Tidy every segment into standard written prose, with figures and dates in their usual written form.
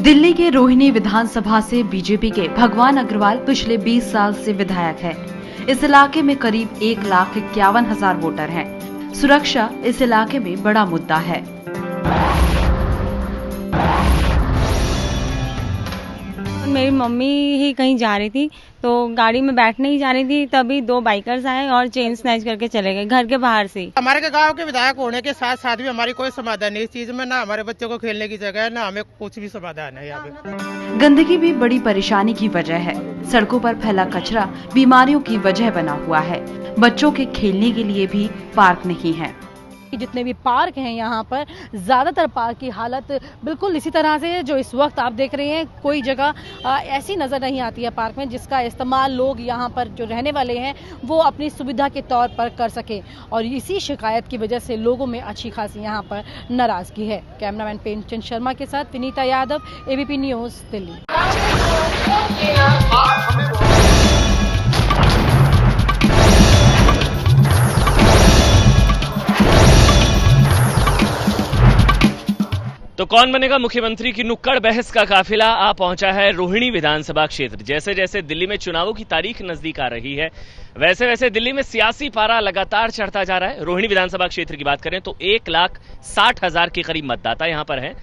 दिल्ली के रोहिणी विधानसभा से बीजेपी के भगवान अग्रवाल पिछले 20 साल से विधायक हैं। इस इलाके में करीब 1,51,000 वोटर हैं। सुरक्षा इस इलाके में बड़ा मुद्दा है। मेरी मम्मी ही कहीं जा रही थी तो गाड़ी में बैठने ही जा रही थी, तभी 2 बाइकर्स आए और चेन स्नैच करके चले गए घर के बाहर से। हमारे गांव के विधायक होने के साथ साथ भी हमारी कोई समाधान नहीं इस चीज में, ना हमारे बच्चों को खेलने की जगह है, ना हमें कुछ भी समाधान है। यहाँ पे गंदगी भी बड़ी परेशानी की वजह है। सड़कों पर फैला कचरा बीमारियों की वजह बना हुआ है। बच्चों के खेलने के लिए भी पार्क नहीं है। जितने भी पार्क हैं यहाँ पर ज़्यादातर पार्क की हालत बिल्कुल इसी तरह से है जो इस वक्त आप देख रहे हैं। कोई जगह ऐसी नज़र नहीं आती है पार्क में जिसका इस्तेमाल लोग यहाँ पर जो रहने वाले हैं वो अपनी सुविधा के तौर पर कर सकें, और इसी शिकायत की वजह से लोगों में अच्छी खासी यहाँ पर नाराज़गी है। कैमरामैन प्रेमचंद शर्मा के साथ विनीता यादव, एबीपी न्यूज़, दिल्ली। तो कौन बनेगा मुख्यमंत्री की नुक्कड़ बहस का काफिला आ पहुंचा है रोहिणी विधानसभा क्षेत्र। जैसे जैसे दिल्ली में चुनावों की तारीख नजदीक आ रही है, वैसे वैसे दिल्ली में सियासी पारा लगातार चढ़ता जा रहा है। रोहिणी विधानसभा क्षेत्र की बात करें तो 1,60,000 के करीब मतदाता यहां पर हैं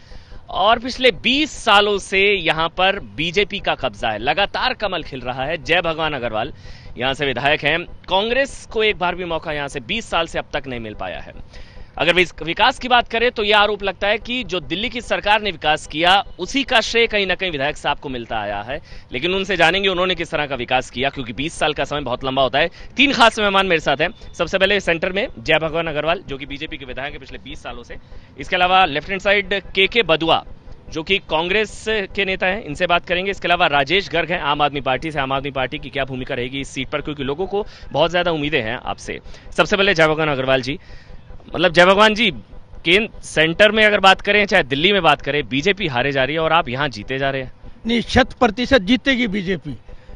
और पिछले 20 सालों से यहां पर बीजेपी का कब्जा है। लगातार कमल खिल रहा है। जय भगवान अग्रवाल यहां से विधायक हैं। कांग्रेस को एक बार भी मौका यहां से 20 साल से अब तक नहीं मिल पाया है। अगर विकास की बात करें तो यह आरोप लगता है कि जो दिल्ली की सरकार ने विकास किया उसी का श्रेय कहीं ना कहीं विधायक साहब को मिलता आया है। लेकिन उनसे जानेंगे उन्होंने किस तरह का विकास किया, क्योंकि 20 साल का समय बहुत लंबा होता है। 3 खास मेहमान मेरे साथ हैं। सबसे पहले सेंटर में जय भगवान अग्रवाल जो कि बीजेपी के विधायक है पिछले 20 सालों से। इसके अलावा लेफ्ट हैंड साइड के बदुआ जो कि कांग्रेस के नेता हैं, इनसे बात करेंगे। इसके अलावा राजेश गर्ग हैं आम आदमी पार्टी से। आम आदमी पार्टी की क्या भूमिका रहेगी इस सीट पर, क्योंकि लोगों को बहुत ज्यादा उम्मीदें हैं आपसे। सबसे पहले जय भगवान अग्रवाल जी, मतलब जय भगवान जी, केंद्र सेंटर में अगर बात करें चाहे दिल्ली में बात करें, बीजेपी हारे जा रही है और आप यहां जीते जा रहे हैं। नहीं, 100% जीतेगी बीजेपी,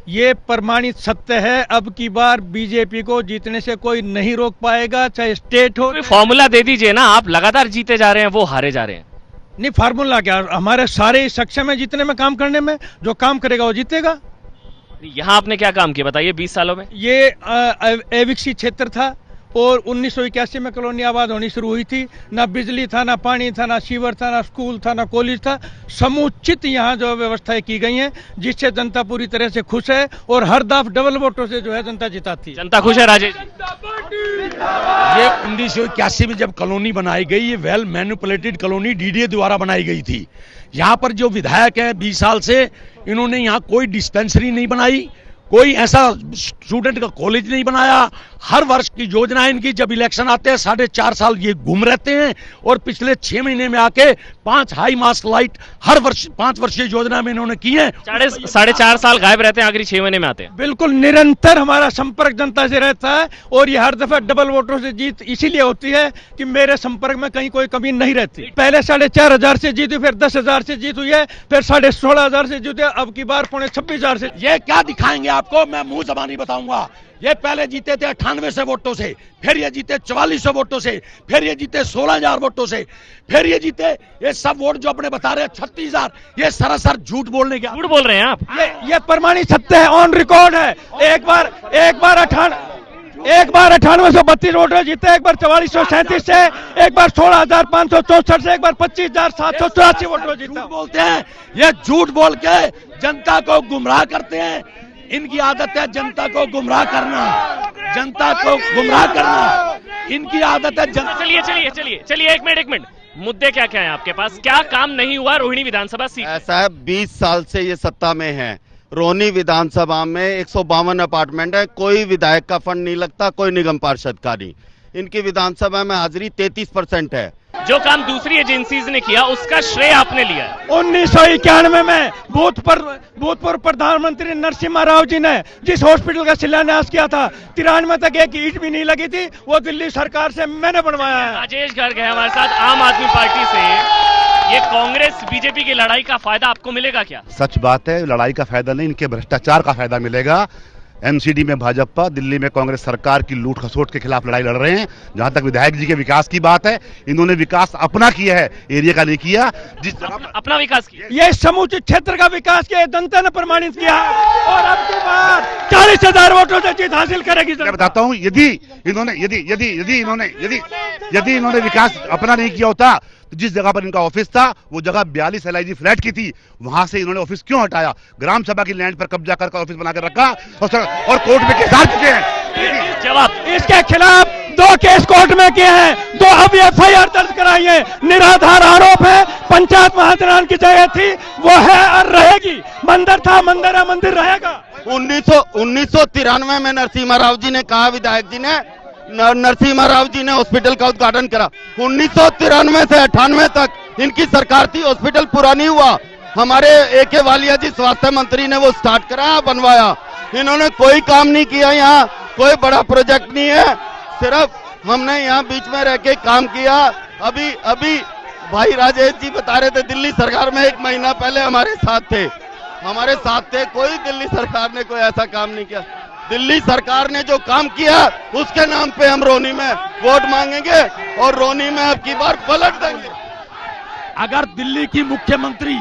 ये प्रमाणित सत्य है। अब की बार बीजेपी को जीतने से कोई नहीं रोक पाएगा, चाहे स्टेट हो। फॉर्मूला दे दीजिए ना, आप लगातार जीते जा रहे हैं, वो हारे जा रहे हैं। नहीं, फार्मूला क्या, हमारे सारे सक्षम है जीतने में, काम करने में। जो काम करेगा वो जीतेगा। यहाँ आपने क्या काम किया बताइए 20 सालों में? ये अविकसित क्षेत्र था और 1981 में कॉलोनी आबाद होनी शुरू हुई थी। ना बिजली था, ना पानी था, ना सीवर था, ना स्कूल था, ना कॉलेज था। समुचित यहाँ जो व्यवस्थाएं की गई हैं जिससे जनता पूरी तरह से खुश है और हर दफ डबल वोटों से जो है जनता जिताती है। जनता खुश है राजेश? ये 1981 में जब कॉलोनी बनाई गई, ये वेल मैनिपुलेटेड कॉलोनी डीडीए द्वारा बनाई गई थी। यहाँ पर जो विधायक हैं 20 साल से, इन्होंने यहाँ कोई डिस्पेंसरी नहीं बनाई, कोई ऐसा स्टूडेंट का कॉलेज नहीं बनाया। हर वर्ष की योजना इनकी, जब इलेक्शन आते हैं 4.5 साल ये घूम रहते हैं और पिछले 6 महीने में आके 5 हाई मास्क लाइट हर वर्ष 5 वर्षीय योजना में इन्होंने की है। 4.5 साल गायब रहते हैं, आखिरी 6 महीने में आते हैं। बिल्कुल निरंतर हमारा संपर्क जनता से रहता है और ये हर दफा डबल वोटों से जीत इसीलिए होती है कि मेरे संपर्क में कहीं कोई कमी नहीं रहती। पहले 4,500 से जीती, फिर 10,000 से जीत हुई है, फिर 16,500 से जीते, अब की बार 26,000 से। ये क्या दिखाएंगे आपको, मैं मुंह जबानी बताऊंगा। ये पहले जीते थे 9800 वोटों से, फिर ये जीते 4400 वोटों से, फिर ये जीते 16,000 वोटों से, फिर ये जीते। ये सब वोट जो अपने बता रहे हैं 36,000, ये सरासर झूठ बोलने के। झूठ बोल रहे हैं आप। ये प्रमाणित सत्य है, ऑन रिकॉर्ड है। एक बार 9832 वोट जीते, एक बार 4437 से, एक बार 16,564 से, एक बार 25,784 वोट जीते। बोलते हैं ये झूठ बोल के जनता को गुमराह करते हैं। इनकी आदत है जनता को गुमराह करना, जनता को गुमराह करना इनकी आदत है। चलिए एक मिनट, मुद्दे क्या क्या है आपके पास? क्या काम नहीं हुआ रोहिणी विधानसभा सीट? ऐसा है, 20 साल से ये सत्ता में है। रोहिणी विधानसभा में 152 अपार्टमेंट है, कोई विधायक का फंड नहीं लगता, कोई निगम पार्षद का नहीं। इनकी विधानसभा में हाजिरी 33% है। जो काम दूसरी एजेंसीज ने किया उसका श्रेय आपने लिया है। 1991 में भूतपूर्व प्रधानमंत्री नरसिम्हा राव जी ने जिस हॉस्पिटल का शिलान्यास किया था, 93 तक एक ईंट भी नहीं लगी थी, वो दिल्ली सरकार से मैंने बनवाया है। राजेश गर्ग है हमारे साथ आम आदमी पार्टी से। ये कांग्रेस बीजेपी की लड़ाई का फायदा आपको मिलेगा क्या? सच बात है, लड़ाई का फायदा नहीं, इनके भ्रष्टाचार का फायदा मिलेगा। एमसीडी में भाजपा, दिल्ली में कांग्रेस सरकार की लूट खसोट के खिलाफ लड़ाई लड़ रहे हैं। जहां तक विधायक जी के विकास की बात है, इन्होंने विकास अपना किया है, एरिया का नहीं किया। जिस अपना विकास किया, ये समूचे क्षेत्र का विकास किया, जनता ने प्रमाणित किया और अब की बार 40,000 वोटों से जीत हासिल करेगी। मैं बताता हूं, यदि इन्होंने विकास अपना नहीं किया होता तो जिस जगह पर इनका ऑफिस था वो जगह 42 LIG फ्लैट की थी, वहां से इन्होंने ऑफिस क्यों हटाया? ग्राम सभा की लैंड पर कब्जा कर ऑफिस बनाकर रखा और कोर्ट में केस हार चुके हैं। जवाब, इसके खिलाफ 2 केस कोर्ट में किए हैं, 2 अभी FIR दर्ज कराई है, निराधार आरोप है। पंचायत महाजनान की जगह थी, वो है और रहेगी। मंदिर था, मंदिर है, मंदिर रहेगा। 1993 में नरसिम्हा राव जी ने कहा, विधायक जी ने, नरसिम्हा राव जी ने हॉस्पिटल का उद्घाटन करा। 1993 से 98 तक इनकी सरकार थी, हॉस्पिटल पूरा नहीं हुआ। हमारे AK वालिया जी स्वास्थ्य मंत्री ने वो स्टार्ट कराया, बनवाया। इन्होंने कोई काम नहीं किया, यहाँ कोई बड़ा प्रोजेक्ट नहीं है, सिर्फ हमने यहाँ बीच में रह के काम किया। अभी भाई राजेश जी बता रहे थे, दिल्ली सरकार में 1 महीना पहले हमारे साथ थे। कोई दिल्ली सरकार ने कोई ऐसा काम नहीं किया। दिल्ली सरकार ने जो काम किया उसके नाम पे हम रोनी में वोट मांगेंगे और रोनी में अब की बार पलट देंगे। अगर दिल्ली की मुख्यमंत्री,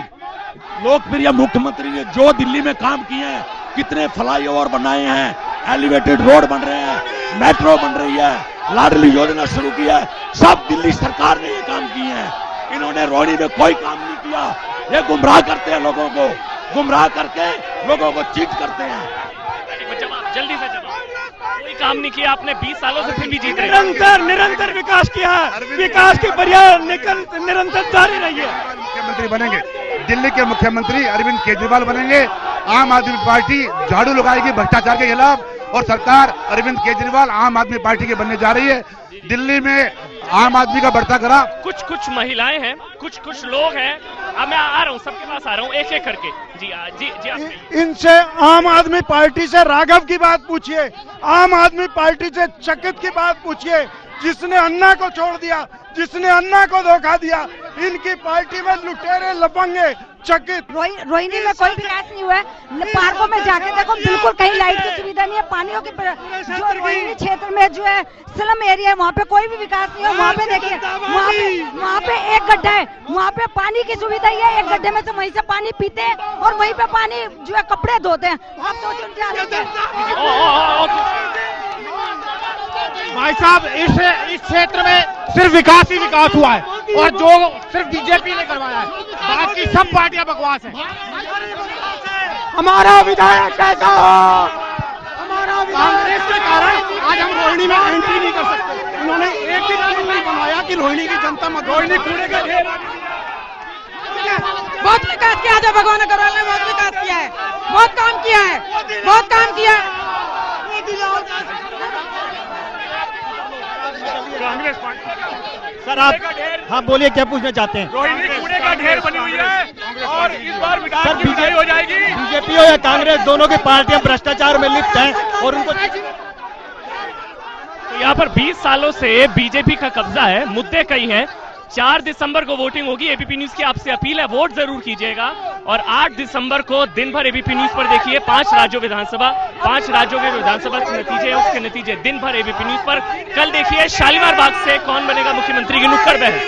लोकप्रिय मुख्यमंत्री ने जो दिल्ली में काम किए हैं, कितने फ्लाईओवर बनाए हैं, एलिवेटेड रोड बन रहे हैं, मेट्रो बन रही है, लाडली योजना शुरू की है, सब दिल्ली सरकार ने ये काम किए हैं। इन्होंने रोनी में कोई काम नहीं किया। ये गुमराह करते हैं लोगों को, गुमराह करके लोगों को चीट करते हैं। जल्दी से जवाब, कोई काम नहीं किया आपने 20 सालों से, फिर भी जीत रहे हैं। निरंतर विकास किया है, विकास की बढ़िया निरंतर जारी रही है। मुख्यमंत्री बनेंगे, दिल्ली के मुख्यमंत्री अरविंद केजरीवाल बनेंगे। आम आदमी पार्टी झाड़ू लगाएगी भ्रष्टाचार के खिलाफ और सरकार अरविंद केजरीवाल आम आदमी पार्टी की बनने जा रही है। दिल्ली में आम आदमी का बढ़ता करा। कुछ महिलाएं हैं, कुछ लोग हैं। अब मैं आ रहा हूँ, सबके पास आ रहा हूँ, एक एक करके। जी आप इनसे आम आदमी पार्टी से राघव की बात पूछिए, आम आदमी पार्टी से चकित की बात पूछिए, जिसने अन्ना को छोड़ दिया, जिसने अन्ना को धोखा दिया। इनकी पार्टी में लुटेरे, लफंगे, चकित। रोहिणी में कोई विकास नहीं हुआ है। पार्कों में जाके देखो, बिल्कुल कहीं लाइट की सुविधा नहीं है, पानियों की। जो रोहिणी क्षेत्र में जो है स्लम एरिया है, वहाँ पे कोई भी विकास नहीं है। वहाँ पे देखिए, वहाँ पे एक गड्ढा है, वहाँ पे पानी की सुविधा ही है। एक गड्ढे में से वहीं से पानी पीते हैं और वहीं पे पानी जो है कपड़े धोते हैं। आप सोचिए उनकी भाई साहब, इस क्षेत्र में सिर्फ विकास ही विकास हुआ है और जो सिर्फ बीजेपी ने करवाया है, बाकी सब पार्टियां बकवास है। हमारा विधायक कैसा हो? कांग्रेस के कारण आज हम रोहिणी में एंट्री नहीं कर सकते। उन्होंने एक भी कानून नहीं बनाया कि रोहिणी की जनता मत, रोहिणी कूड़े का ढेर। बहुत विकास किया है, भगवान अग्रवाल ने बहुत विकास किया है, बहुत काम किया है, बहुत काम किया है। सर आप, हाँ बोलिए, क्या पूछना चाहते हैं? रोहिणी कूड़े का ढेर बनी हुई है और इस बार विधायक की विदाई हो जाएगी। बीजेपी हो या कांग्रेस, दोनों की पार्टियां भ्रष्टाचार में लिप्त हैं और उनको तो यहाँ पर 20 सालों से बीजेपी का कब्जा है। मुद्दे कई हैं। 4 दिसंबर को वोटिंग होगी। एबीपी न्यूज की आपसे अपील है, वोट जरूर कीजिएगा। और 8 दिसंबर को दिन भर एबीपी न्यूज पर देखिए 5 राज्यों विधानसभा, 5 राज्यों के विधानसभा के नतीजे, उसके नतीजे दिन भर एबीपी न्यूज पर। कल देखिए शालीमार बाग से कौन बनेगा मुख्यमंत्री की नुक्कड़ बहस।